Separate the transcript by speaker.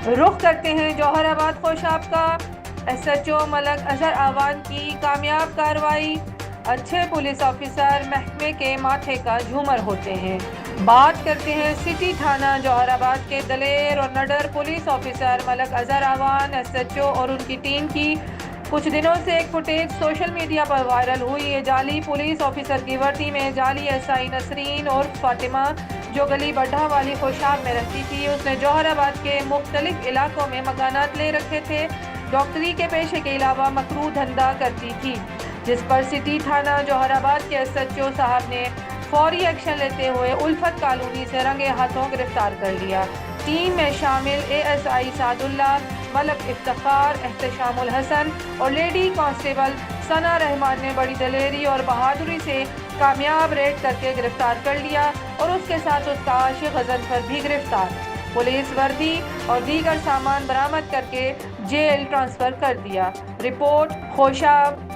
Speaker 1: रुख करते हैं जौहराबाद खोशाब का। SHO मलक अजहर आवान की कामयाब कार्रवाई। अच्छे पुलिस ऑफिसर महकमे के माथे का झूमर होते हैं। बात करते हैं सिटी थाना जौहराबाद के दलेर और नडर पुलिस ऑफिसर मलक अजहर आवान SHO और उनकी टीम की। कुछ दिनों से एक फुटेज सोशल मीडिया पर वायरल हुई। ये जाली पुलिस ऑफिसर की वर्दी में जाली SI नसरीन और फातिमा, जो गली बढ़ा वाली खोशाब में रहती थी, उसने जौहराबाद के मुख्तलिफ इलाकों में मकानात ले रखे थे। डॉक्टरी के पेशे के अलावा मकरू धंधा करती थी, जिस पर सिटी थाना जौहराबाद के SHO साहब ने फौरी एक्शन लेते हुए उल्फत कॉलोनी से रंगे हाथों गिरफ्तार कर लिया। टीम में शामिल ASI सादुल्ला, मलक इफ्तिखार, एहतशामुल हसन और लेडी कांस्टेबल सना रहमान ने बड़ी दलेरी और बहादुरी से कामयाब रेड करके गिरफ्तार कर लिया और उसके साथ उसका आशिक गजनफर भी गिरफ्तार। पुलिस वर्दी और दीगर सामान बरामद करके जेल ट्रांसफर कर दिया। रिपोर्ट खोशाब।